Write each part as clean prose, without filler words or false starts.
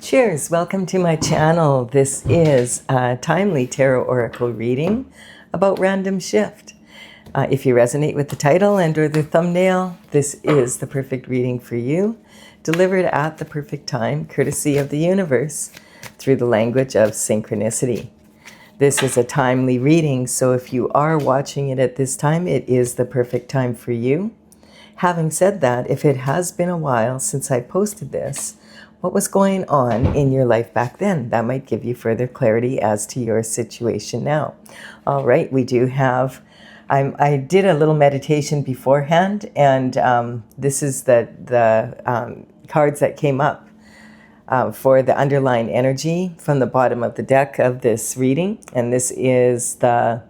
Cheers! Welcome to my channel. This is a timely tarot oracle reading about random shift. If you resonate with the title and or the thumbnail, this is the perfect reading for you, delivered at the perfect time, courtesy of the universe, through the language of synchronicity. This is a timely reading, so if you are watching it at this time, it is the perfect time for you. Having said that, if it has been a while since I posted this, what was going on in your life back then? That might give you further clarity as to your situation now. All right, we do have, I did a little meditation beforehand, and this is the cards that came up for the underlying energy from the bottom of the deck of this reading. And this is the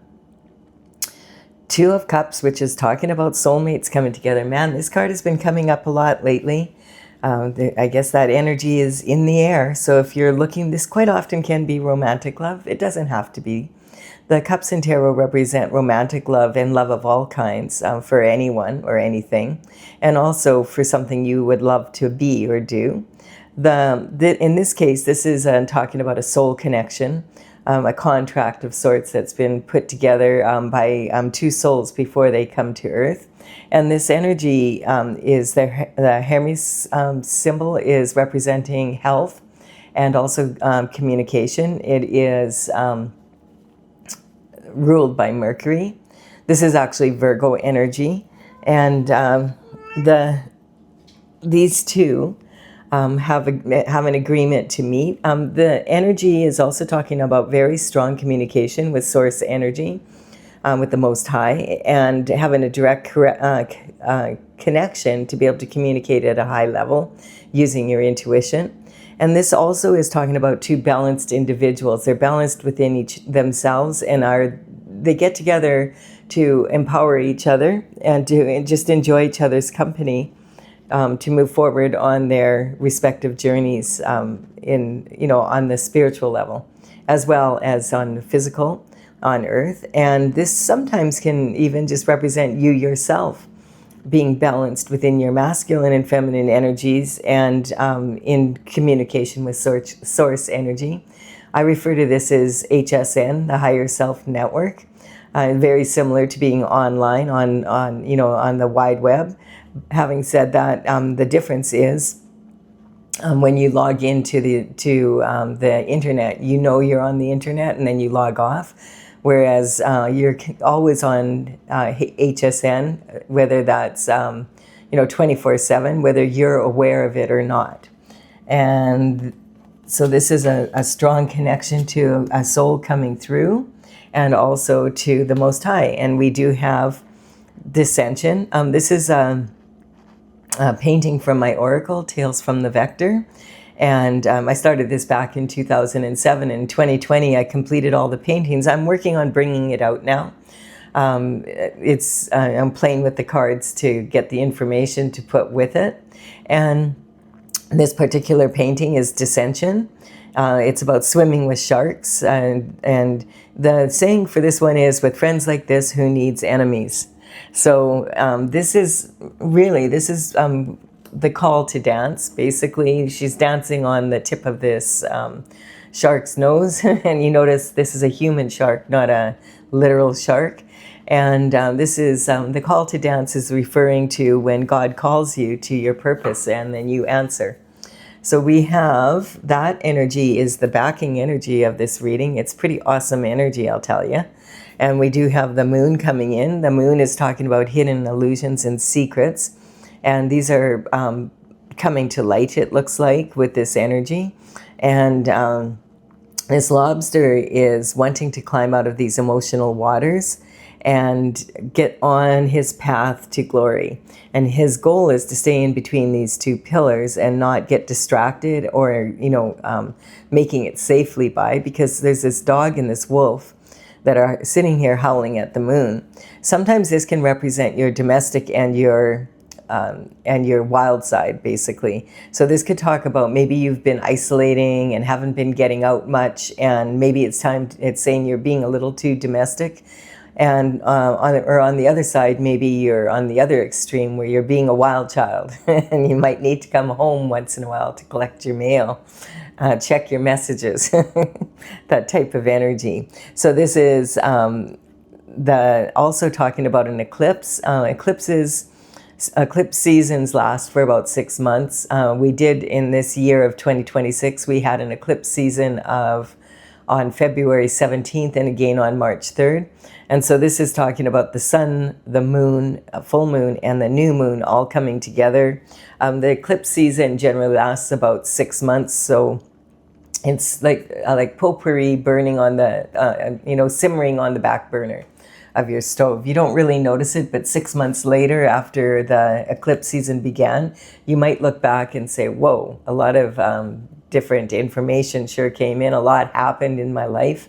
Two of Cups, which is talking about soulmates coming together. Man, this card has been coming up a lot lately. I guess that energy is in the air. So if you're looking, this quite often can be romantic love. It doesn't have to be. The cups in tarot represent romantic love and love of all kinds for anyone or anything. And also for something you would love to be or do. In this case, this is talking about a soul connection. A contract of sorts that's been put together by two souls before they come to Earth. And this energy is the Hermes symbol is representing health and also communication. It is ruled by Mercury. This is actually Virgo energy. And these two have an agreement to meet. The energy is also talking about very strong communication with source energy, with the Most High, and having a direct connection to be able to communicate at a high level using your intuition. And this also is talking about two balanced individuals. They're balanced within each themselves, and they get together to empower each other and to just enjoy each other's company. To move forward on their respective journeys on the spiritual level, as well as on the physical, on Earth. And this sometimes can even just represent you yourself being balanced within your masculine and feminine energies and in communication with source energy. I refer to this as HSN, the Higher Self Network. Very similar to being online on the wide web. Having said that, the difference is when you log into the internet, you know you're on the internet, and then you log off. Whereas you're always on HSN, whether that's 24/7, whether you're aware of it or not. And so this is a strong connection to a soul coming through, and also to the Most High. And we do have dissension. This is a painting from my oracle, Tales from the Vector. And I started this back in 2007. In 2020, I completed all the paintings. I'm working on bringing it out now. I'm playing with the cards to get the information to put with it. And this particular painting is Dissension. It's about swimming with sharks. And the saying for this one is, with friends like this, who needs enemies? So this is the call to dance. Basically, she's dancing on the tip of this shark's nose. And you notice this is a human shark, not a literal shark. And this is the call to dance is referring to when God calls you to your purpose and then you answer. So we have that energy is the backing energy of this reading. It's pretty awesome energy, I'll tell you. And we do have the moon coming in. The moon is talking about hidden illusions and secrets. And these are coming to light, it looks like, with this energy. And this lobster is wanting to climb out of these emotional waters and get on his path to glory. And his goal is to stay in between these two pillars and not get distracted or, making it safely by, because there's this dog and this wolf that are sitting here howling at the moon. Sometimes this can represent your domestic and your wild side, basically. So this could talk about maybe you've been isolating and haven't been getting out much, and maybe it's saying you're being a little too domestic. And on the other side, maybe you're on the other extreme where you're being a wild child and you might need to come home once in a while to collect your mail. check your messages, that type of energy. So this is also talking about an eclipse. Eclipse seasons last for about 6 months. We did in this year of 2026, we had an eclipse season on February 17th and again on March 3rd. And so this is talking about the sun, the moon, full moon, and the new moon all coming together. The eclipse season generally lasts about 6 months, so it's like potpourri burning on the, simmering on the back burner of your stove. You don't really notice it, but 6 months later, after the eclipse season began, you might look back and say, whoa, a lot of different information sure came in. A lot happened in my life,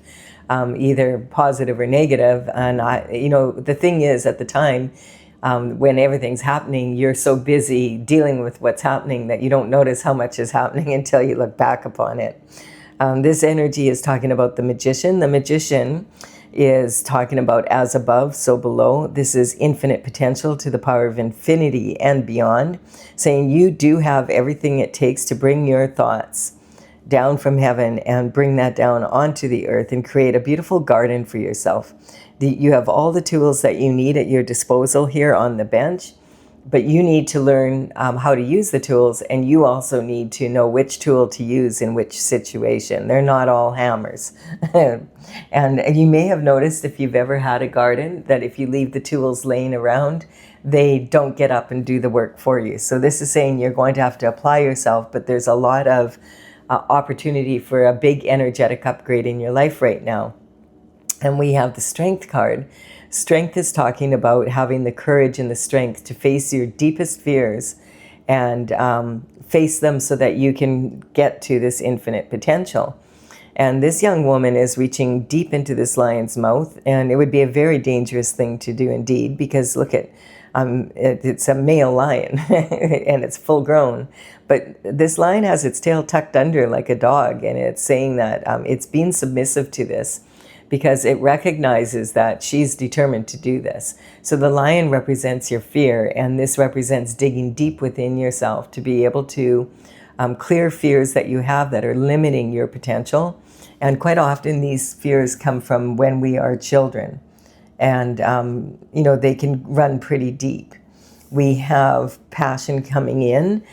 either positive or negative. And the thing is, at the time, when everything's happening, you're so busy dealing with what's happening that you don't notice how much is happening until you look back upon it. This energy is talking about the magician. The magician is talking about as above, so below. This is infinite potential to the power of infinity and beyond, saying you do have everything it takes to bring your thoughts down from heaven and bring that down onto the earth and create a beautiful garden for yourself. You have all the tools that you need at your disposal here on the bench, but you need to learn how to use the tools, and you also need to know which tool to use in which situation. They're not all hammers. And you may have noticed, if you've ever had a garden, that if you leave the tools laying around, they don't get up and do the work for you. So this is saying you're going to have to apply yourself, but there's a lot of opportunity for a big energetic upgrade in your life right now. And we have the Strength card. Strength is talking about having the courage and the strength to face your deepest fears and face them so that you can get to this infinite potential. And this young woman is reaching deep into this lion's mouth, and it would be a very dangerous thing to do indeed, because look at, it's a male lion and it's full grown. But this lion has its tail tucked under like a dog, and it's saying that it's being submissive to this, because it recognizes that she's determined to do this. So the lion represents your fear, and this represents digging deep within yourself to be able to clear fears that you have that are limiting your potential. And quite often these fears come from when we are children, and they can run pretty deep. We have passion coming in.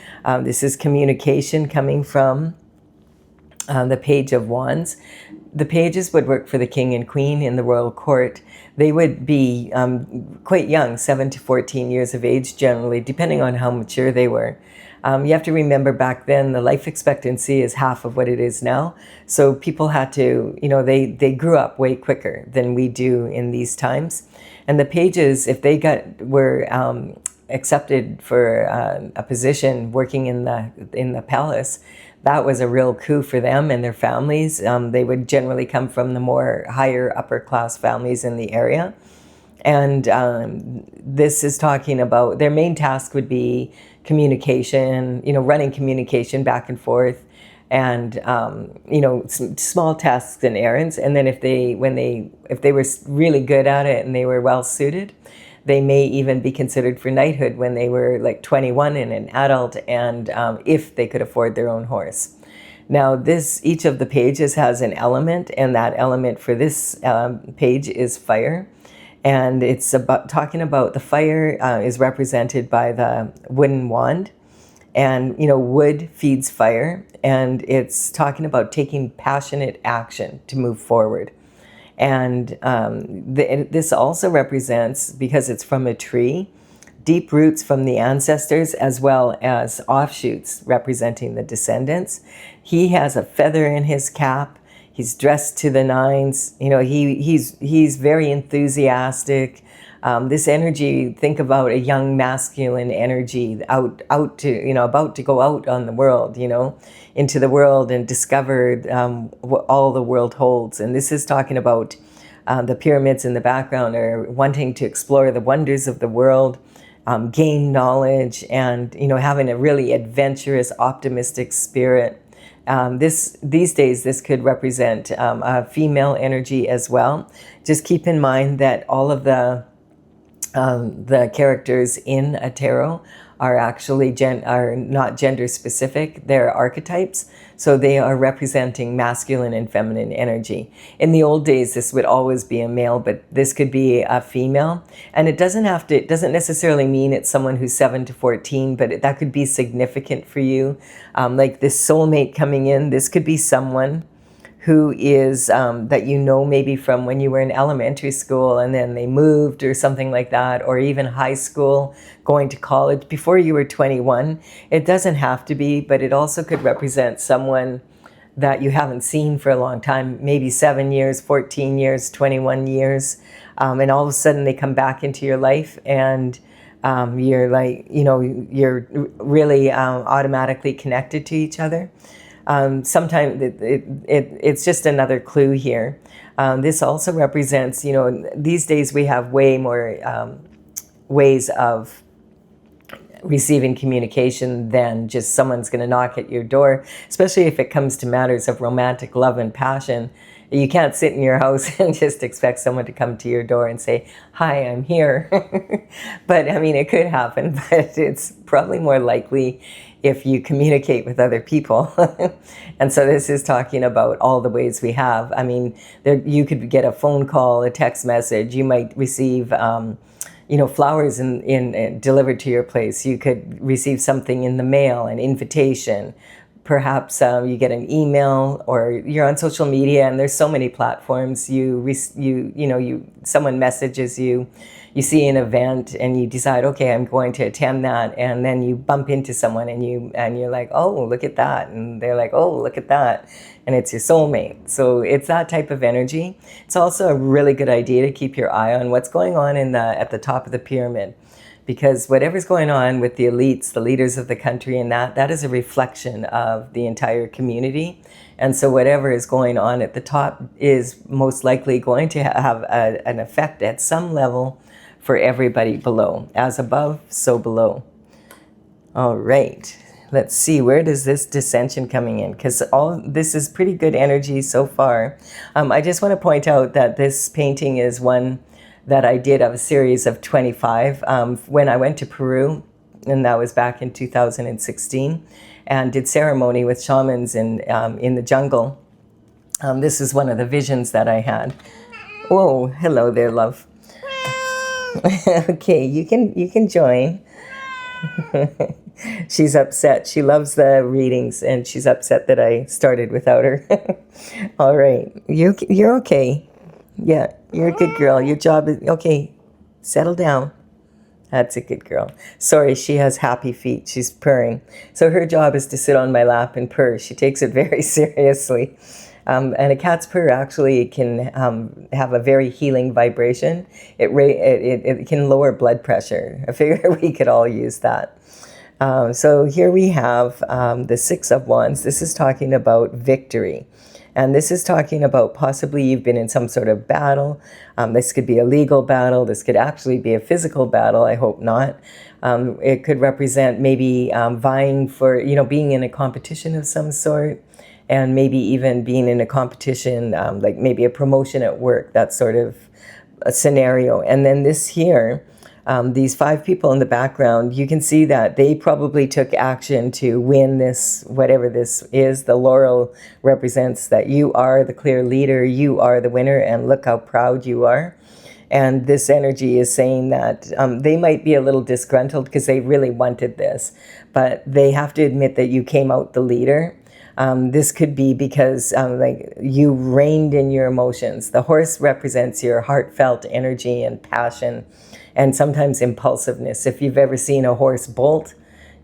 This is communication coming from the Page of Wands. The pages would work for the king and queen in the royal court. They would be quite young, 7 to 14 years of age generally, depending on how mature they were. You have to remember, back then the life expectancy is half of what it is now. So people had to, they grew up way quicker than we do in these times. And the pages, if they were accepted for a position working in the palace, that was a real coup for them and their families. They would generally come from the more higher upper class families in the area. And this is talking about their main task would be communication, running communication back and forth, and small tasks and errands. And then if they were really good at it and they were well suited, they may even be considered for knighthood when they were like 21 and an adult, and if they could afford their own horse. Now each of the pages has an element, and that element for this page is fire. And it's talking about the fire is represented by the wooden wand, and wood feeds fire, and it's talking about taking passionate action to move forward. And this also represents, because it's from a tree, deep roots from the ancestors as well as offshoots representing the descendants. He has a feather in his cap. He's dressed to the nines. He's very enthusiastic. This energy, think about a young masculine energy out to, about to go out on the world, into the world and discover what all the world holds. And this is talking about the pyramids in the background are wanting to explore the wonders of the world, gain knowledge, and, having a really adventurous, optimistic spirit. These days, this could represent a female energy as well. Just keep in mind that all of the characters in a tarot are actually are not gender specific. They're archetypes. So they are representing masculine and feminine energy. In the old days, this would always be a male, but this could be a female. And it doesn't necessarily mean it's someone who's 7 to 14, but that could be significant for you. Like this soulmate coming in, this could be someone who is, that you know maybe from when you were in elementary school and then they moved or something like that, or even high school, going to college before you were 21. It doesn't have to be, but it also could represent someone that you haven't seen for a long time, maybe 7 years, 14 years, 21 years, and all of a sudden they come back into your life and you're like, you're really automatically connected to each other. Sometimes it's just another clue here. This also represents, these days we have way more ways of receiving communication than just someone's going to knock at your door, especially if it comes to matters of romantic love and passion. You can't sit in your house and just expect someone to come to your door and say, "Hi, I'm here." But I mean, it could happen, but it's probably more likely if you communicate with other people. And so this is talking about all the ways we have. I mean, you could get a phone call, a text message. You might receive flowers in delivered to your place. You could receive something in the mail, an invitation. Perhaps you get an email, or you're on social media, and there's so many platforms. Someone messages you, you see an event, and you decide, okay, I'm going to attend that, and then you bump into someone, and you're like, oh, look at that, and they're like, oh, look at that, and it's your soulmate. So it's that type of energy. It's also a really good idea to keep your eye on what's going on at the top of the pyramid. Because whatever's going on with the elites, the leaders of the country, and that is a reflection of the entire community. And so whatever is going on at the top is most likely going to have an effect at some level for everybody below. As above, so below. All right. Let's see, where does this dissension coming in? Because all this is pretty good energy so far. I just want to point out that this painting is one that I did of a series of 25 when I went to Peru, and that was back in 2016, and did ceremony with shamans in the jungle. This is one of the visions that I had. Whoa, hello there, love. Okay, you can join. She's upset. She loves the readings, and she's upset that I started without her. All right, you're okay. Yeah, you're a good girl. Your job is, okay, settle down. That's a good girl. Sorry, she has happy feet. She's purring. So her job is to sit on my lap and purr. She takes it very seriously. And a cat's purr actually can have a very healing vibration. It can lower blood pressure. I figure we could all use that. So here we have the Six of Wands. This is talking about victory. And this is talking about possibly you've been in some sort of battle. This could be a legal battle. This could actually be a physical battle. I hope not. It could represent maybe vying for, being in a competition of some sort, and maybe even being in a competition, like maybe a promotion at work, that sort of a scenario. And then this here, these 5 people in the background, you can see that they probably took action to win this, whatever this is. The laurel represents that you are the clear leader, you are the winner, and look how proud you are. And this energy is saying that they might be a little disgruntled because they really wanted this, but they have to admit that you came out the leader. This could be because you reigned in your emotions. The horse represents your heartfelt energy and passion, and sometimes impulsiveness. If you've ever seen a horse bolt,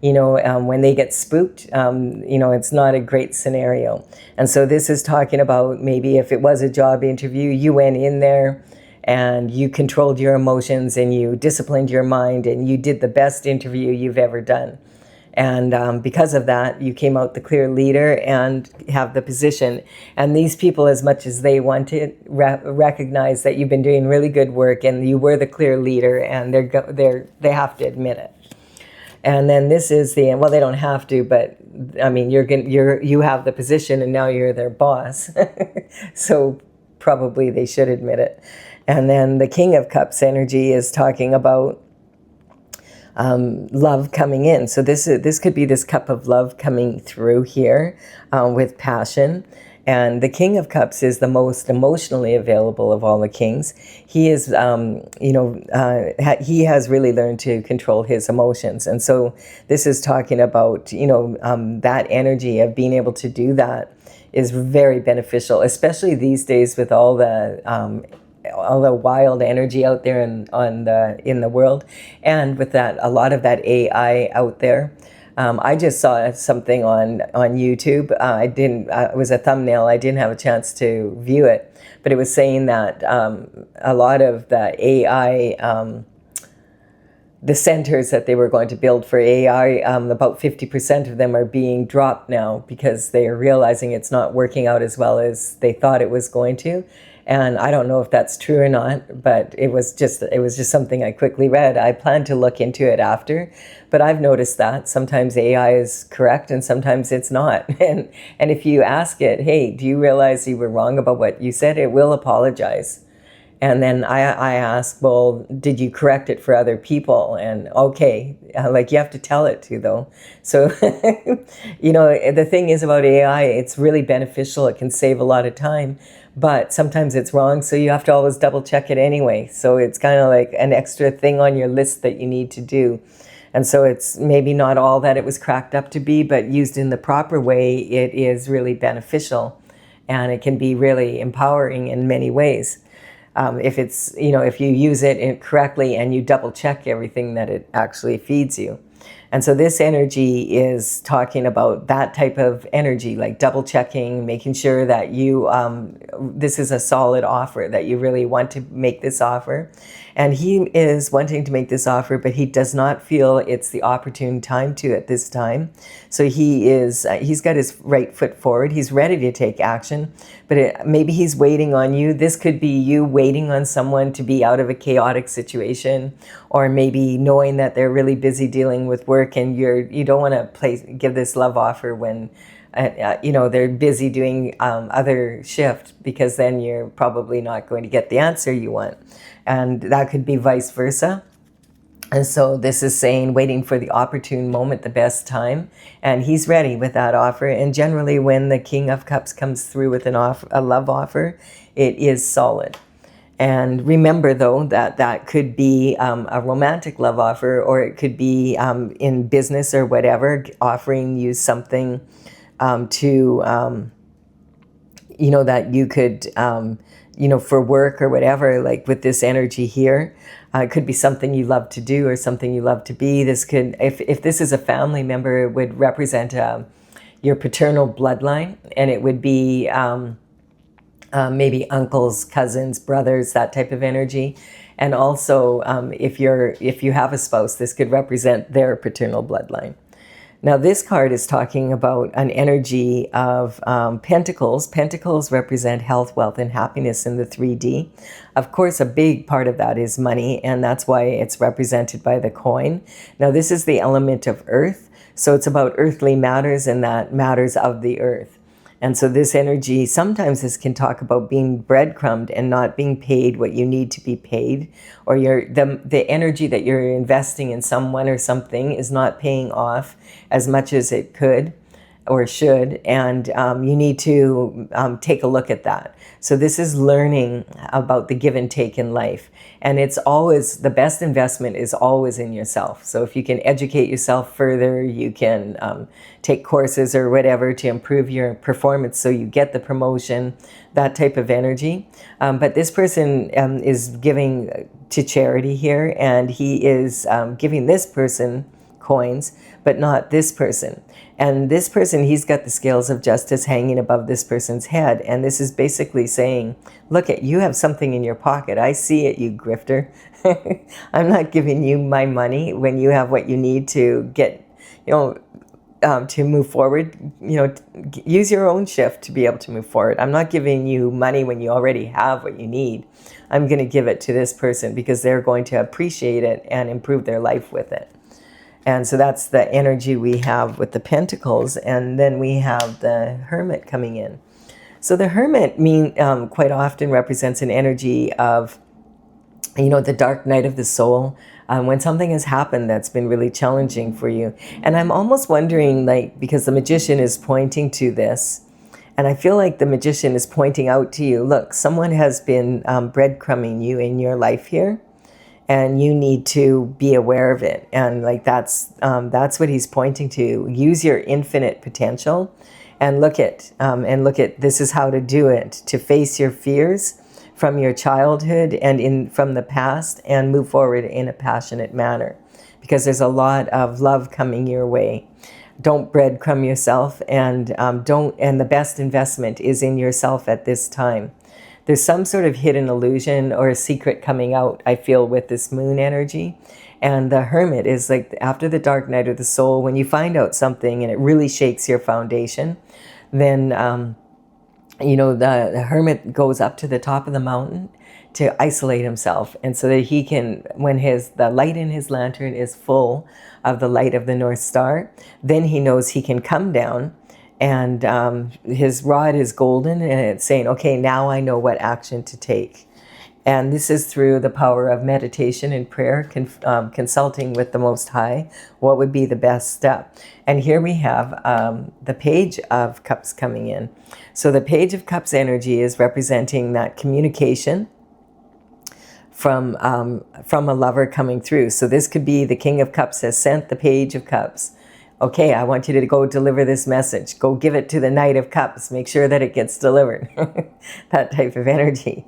when they get spooked, it's not a great scenario. And so this is talking about maybe if it was a job interview, you went in there and you controlled your emotions and you disciplined your mind and you did the best interview you've ever done. And because of that, you came out the clear leader and have the position. And these people, as much as they wanted, recognize that you've been doing really good work and you were the clear leader, and they have to admit it. And then this is they don't have to, but I mean, you have the position and now you're their boss. So probably they should admit it. And then the King of Cups energy is talking about love coming in. So this could be this cup of love coming through here with passion. And the King of Cups is the most emotionally available of all the kings. He is, he has really learned to control his emotions. And so this is talking about, that energy of being able to do that is very beneficial, especially these days with all the wild energy out there in the world, and with that, a lot of that AI out there. I just saw something on YouTube. It was a thumbnail. I didn't have a chance to view it, but it was saying that a lot of the AI, the centers that they were going to build for AI, about 50% of them are being dropped now because they are realizing it's not working out as well as they thought it was going to. And I don't know if that's true or not, but it was just something I quickly read. I plan to look into it after, but I've noticed that sometimes AI is correct and sometimes it's not. And if you ask it, hey, do you realize you were wrong about what you said? It will apologize. And then I ask, well, did you correct it for other people? And okay, you have to tell it to, though. So, the thing is about AI, it's really beneficial. It can save a lot of time, but sometimes it's wrong. So you have to always double check it anyway. So it's kind of like an extra thing on your list that you need to do. And so it's maybe not all that it was cracked up to be, but used in the proper way, it is really beneficial. And it can be really empowering in many ways. If you use it correctly and you double check everything that it actually feeds you. And so this energy is talking about that type of energy, like double checking, making sure that this is a solid offer, that you really want to make this offer. And he is wanting to make this offer, but he does not feel it's the opportune time to at this time. So he's got his right foot forward. He's ready to take action, but maybe he's waiting on you. This could be you waiting on someone to be out of a chaotic situation, or maybe knowing that they're really busy dealing with work and you don't want to give this love offer when they're busy doing other shift, because then you're probably not going to get the answer you want. And that could be vice versa. And so this is saying waiting for the opportune moment, the best time. And he's ready with that offer. And generally when the King of Cups comes through with a love offer, it is solid. And remember, though, that could be a romantic love offer, or it could be in business or whatever, offering you something that you could, for work or whatever, like with this energy here. It could be something you love to do or something you love to be. This could, if this is a family member, it would represent your paternal bloodline, and it would be maybe uncles, cousins, brothers, that type of energy. And also, if you have a spouse, this could represent their paternal bloodline. Now, this card is talking about an energy of pentacles. Pentacles represent health, wealth, and happiness in the 3D. Of course, a big part of that is money, and that's why it's represented by the coin. Now, this is the element of earth, so it's about earthly matters and that matters of the earth. And so this energy, sometimes this can talk about being breadcrumbed and not being paid what you need to be paid, or the energy that you're investing in someone or something is not paying off as much as it could or should, and you need to take a look at that. So this is learning about the give and take in life. And it's always, the best investment is always in yourself. So if you can educate yourself further, you can take courses or whatever to improve your performance so you get the promotion, that type of energy. But this person is giving to charity here, and he is giving this person coins, but not this person. And this person, he's got the scales of justice hanging above this person's head. And this is basically saying, look, you have something in your pocket. I see it, you grifter. I'm not giving you my money when you have what you need to get, to move forward. Use your own shift to be able to move forward. I'm not giving you money when you already have what you need. I'm going to give it to this person because they're going to appreciate it and improve their life with it. And so that's the energy we have with the Pentacles. And then we have the Hermit coming in. So the Hermit quite often represents an energy of, the dark night of the soul. when something has happened that's been really challenging for you. And I'm almost wondering, like, because the magician is pointing to this, and I feel like the magician is pointing out to you, look, someone has been breadcrumbing you in your life here, and you need to be aware of it. And like that's what he's pointing to. Use your infinite potential, and look at this is how to do it, to face your fears from your childhood and from the past, and move forward in a passionate manner, because there's a lot of love coming your way. Don't breadcrumb yourself, and the best investment is in yourself at this time. There's some sort of hidden illusion or a secret coming out, I feel, with this moon energy. And the hermit is like after the dark night of the soul, when you find out something and it really shakes your foundation, then the hermit goes up to the top of the mountain to isolate himself, and so that he can, when the light in his lantern is full of the light of the North Star, then he knows he can come down, and his rod is golden, and it's saying, okay, now I know what action to take. And this is through the power of meditation and prayer, consulting with the Most High, what would be the best step. And here we have the Page of Cups coming in. So the Page of Cups energy is representing that communication from a lover coming through. So this could be the King of Cups has sent the Page of Cups. Okay, I want you to go deliver this message. Go give it to the Knight of Cups. Make sure that it gets delivered. That type of energy.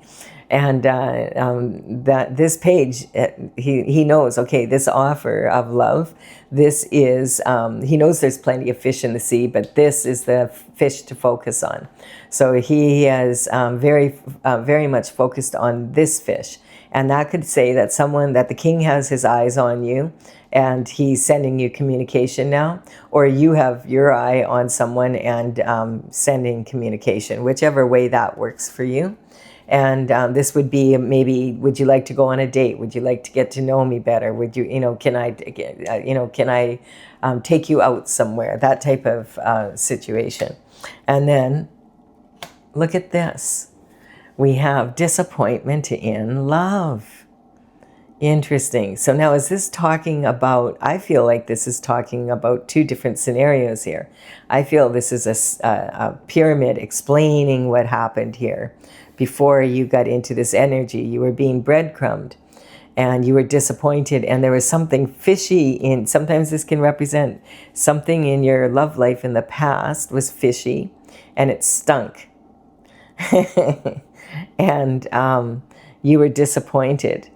And that this page, he knows, okay, this offer of love, this is, he knows there's plenty of fish in the sea, but this is the fish to focus on. So he has very much focused on this fish. And that could say that that the king has his eyes on you, and he's sending you communication now, or you have your eye on someone and sending communication, whichever way that works for you. And this would be maybe, would you like to go on a date? Would you like to get to know me better? Would you, can I take you out somewhere? That type of situation. And then look at this. We have disappointment in love. Interesting. So now is this talking about, I feel like this is talking about two different scenarios here. I feel this is a pyramid explaining what happened here. Before you got into this energy, you were being breadcrumbed and you were disappointed, and there was something fishy in, sometimes this can represent something in your love life in the past was fishy and it stunk. And you were disappointed.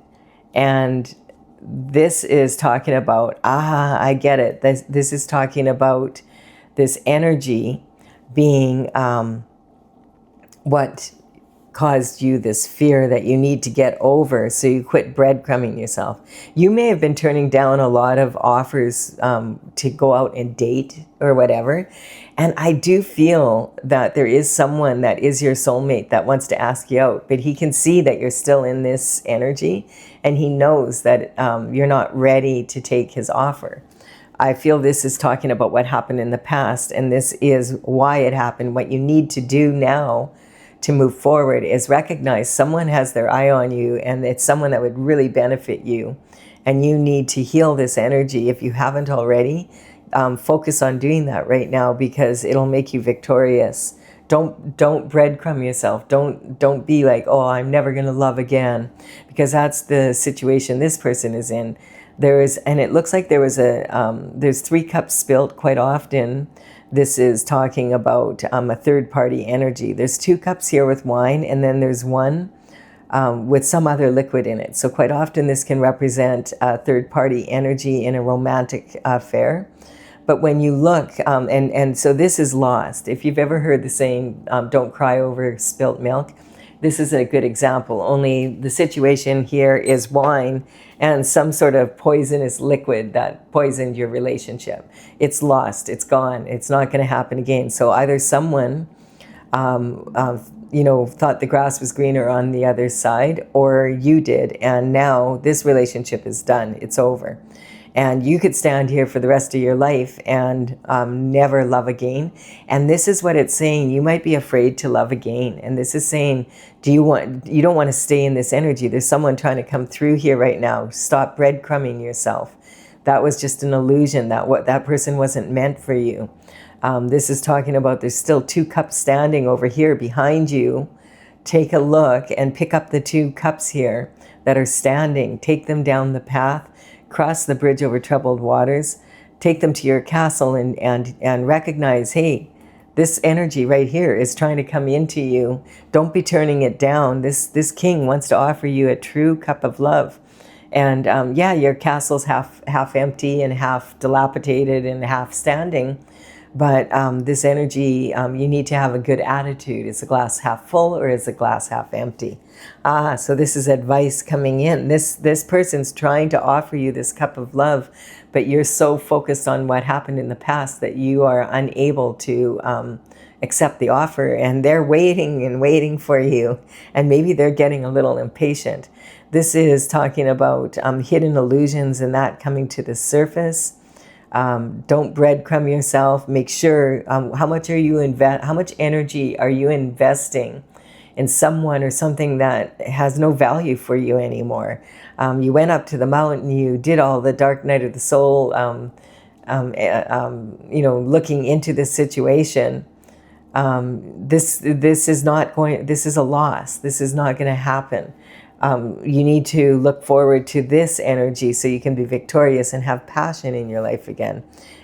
And this is talking about, I get it. This is talking about this energy being what caused you this fear that you need to get over, so you quit breadcrumbing yourself. You may have been turning down a lot of offers to go out and date or whatever. And I do feel that there is someone that is your soulmate that wants to ask you out, but he can see that you're still in this energy, and he knows that you're not ready to take his offer. I feel this is talking about what happened in the past, and this is why it happened. What you need to do now to move forward is recognize someone has their eye on you, and it's someone that would really benefit you. And you need to heal this energy if you haven't already. Focus on doing that right now, because it'll make you victorious. Don't breadcrumb yourself. Don't be like, oh, I'm never going to love again, because that's the situation this person is in. And it looks like there's 3 cups spilt quite often. This is talking about a third-party energy. There's 2 cups here with wine, and then there's one with some other liquid in it. So quite often this can represent a third-party energy in a romantic affair. But when you look, and so this is lost. If you've ever heard the saying, don't cry over spilt milk, this is a good example. Only the situation here is wine and some sort of poisonous liquid that poisoned your relationship. It's lost. It's gone. It's not going to happen again. So either someone, thought the grass was greener on the other side, or you did, and now this relationship is done. It's over. And you could stand here for the rest of your life and never love again. And this is what it's saying. You might be afraid to love again. And this is saying, you don't want to stay in this energy. There's someone trying to come through here right now. Stop breadcrumbing yourself. That was just an illusion. That person wasn't meant for you. This is talking about there's still 2 cups standing over here behind you. Take a look and pick up the 2 cups here that are standing. Take them down the path. Cross the bridge over troubled waters, take them to your castle and recognize, hey, this energy right here is trying to come into you. Don't be turning it down. This king wants to offer you a true cup of love. And yeah, your castle's half empty and half dilapidated and half standing. But this energy, you need to have a good attitude. Is the glass half full or is the glass half empty? So this is advice coming in. This person's trying to offer you this cup of love, but you're so focused on what happened in the past that you are unable to accept the offer, and they're waiting and waiting for you, and maybe they're getting a little impatient. This is talking about hidden illusions and that coming to the surface. Don't breadcrumb yourself. Make sure how much energy are you investing in someone or something that has no value for you anymore. You went up to the mountain, you did all the dark night of the soul, looking into this situation. This is a loss. This is not going to happen. You need to look forward to this energy so you can be victorious and have passion in your life again.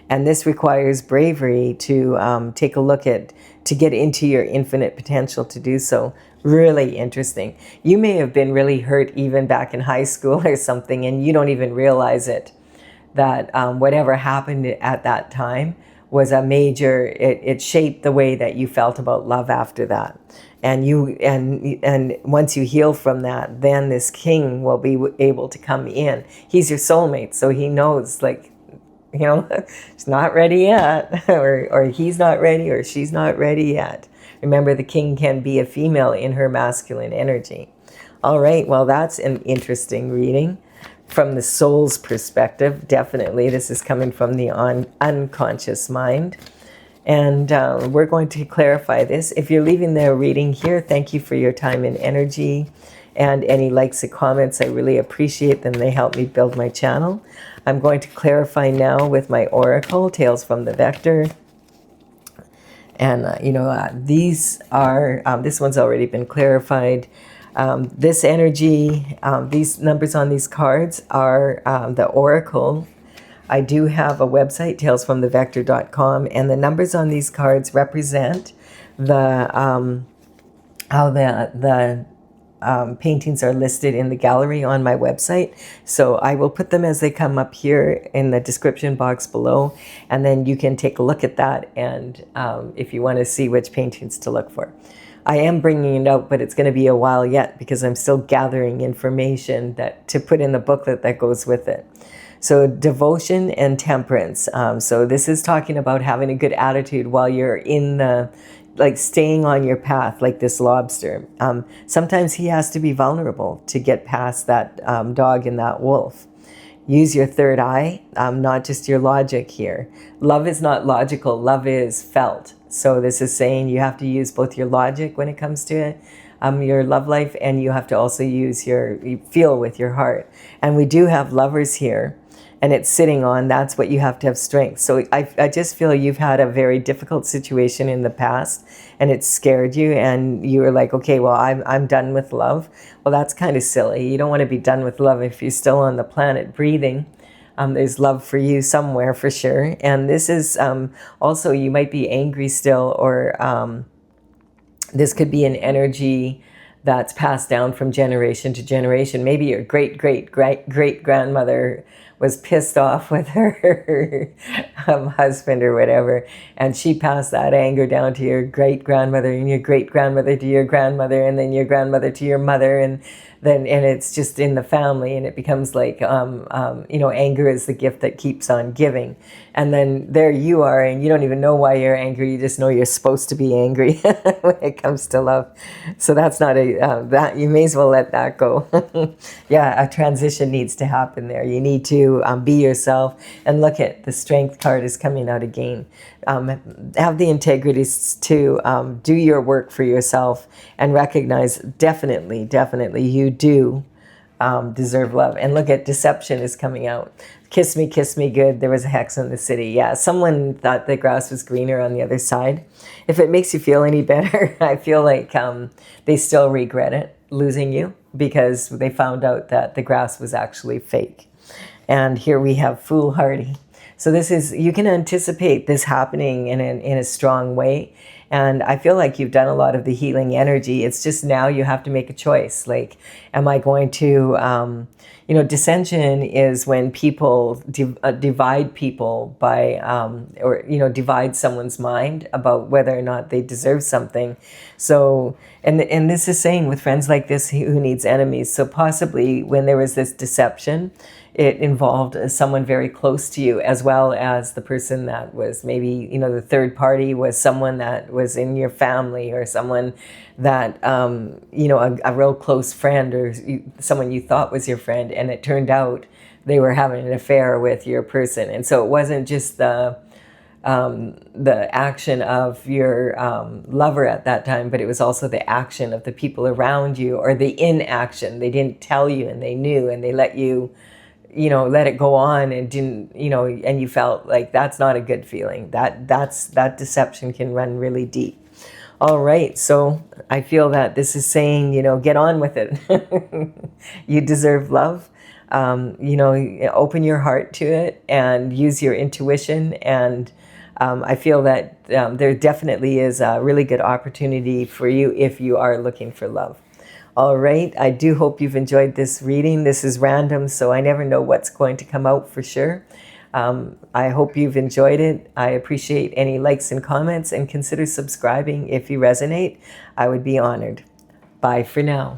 And this requires bravery to take a look to get into your infinite potential to do so. Really interesting. You may have been really hurt even back in high school or something, and you don't even realize it, that whatever happened at that time was it shaped the way that you felt about love after that. And once you heal from that, then this king will be able to come in. He's your soulmate, so he knows, it's not ready yet, or he's not ready, or she's not ready yet. Remember, the king can be a female in her masculine energy. All right, well, that's an interesting reading from the soul's perspective. Definitely, this is coming from the unconscious mind. And we're going to clarify this. If you're leaving the reading here, thank you for your time and energy. And any likes and comments, I really appreciate them. They help me build my channel. I'm going to clarify now with my oracle, Tales from the Vector. And, these are, this one's already been clarified. This energy, these numbers on these cards are the oracle. I do have a website, talesfromthevector.com, and the numbers on these cards represent how the paintings are listed in the gallery on my website. So I will put them as they come up here in the description box below, and then you can take a look at that, and if you want to see which paintings to look for. I am bringing it out, but it's going to be a while yet because I'm still gathering information to put in the booklet that goes with it. So devotion and temperance. So this is talking about having a good attitude while you're in staying on your path, like this lobster. Sometimes he has to be vulnerable to get past that dog and that wolf. Use your third eye, not just your logic here. Love is not logical, love is felt. So this is saying you have to use both your logic when it comes to it, your love life, and you have to also you feel with your heart. And we do have lovers here, and it's sitting on, that's what you have to have strength. So I just feel you've had a very difficult situation in the past, and it scared you, and you were like, okay, well, I'm done with love. Well, that's kind of silly. You don't want to be done with love if you're still on the planet breathing. There's love for you somewhere for sure. And this is also, you might be angry still, or this could be an energy that's passed down from generation to generation. Maybe your great-great-great-grandmother was pissed off with her husband or whatever, and she passed that anger down to your great-grandmother, and your great-grandmother to your grandmother, and then your grandmother to your mother, and it's just in the family, and it becomes like, anger is the gift that keeps on giving. And then there you are, and you don't even know why you're angry. You just know you're supposed to be angry when it comes to love. So that's not that you may as well let that go. Yeah, a transition needs to happen there. You need to to be yourself. And look at the Strength card is coming out again. Have the integrity to do your work for yourself and recognize definitely you do deserve love. And look at Deception is coming out. Kiss me good. There was a hex in the city. Yeah, someone thought the grass was greener on the other side. If it makes you feel any better, I feel like they still regret it, losing you, because they found out that the grass was actually fake. And here we have foolhardy. So this is, you can anticipate this happening in a strong way. And I feel like you've done a lot of the healing energy. It's just now you have to make a choice. Like, am I going to, dissension is when people divide people by, divide someone's mind about whether or not they deserve something. So, and this is saying with friends like this, who needs enemies. So possibly when there was this deception, it involved someone very close to you, as well as the person that was maybe, the third party was someone that was in your family, or someone that, a real close friend, or someone you thought was your friend. And it turned out they were having an affair with your person. And so it wasn't just the action of your lover at that time, but it was also the action of the people around you, or the inaction. They didn't tell you and they knew, and they let you, let it go on, and didn't, and you felt like that's not a good feeling. That deception can run really deep. All right, so I feel that this is saying, get on with it. You deserve love. Open your heart to it and use your intuition. And I feel that there definitely is a really good opportunity for you if you are looking for love. All right, I do hope you've enjoyed this reading. This is random, so I never know what's going to come out for sure. I hope you've enjoyed it. I appreciate any likes and comments, and consider subscribing if you resonate. I would be honored. Bye for now.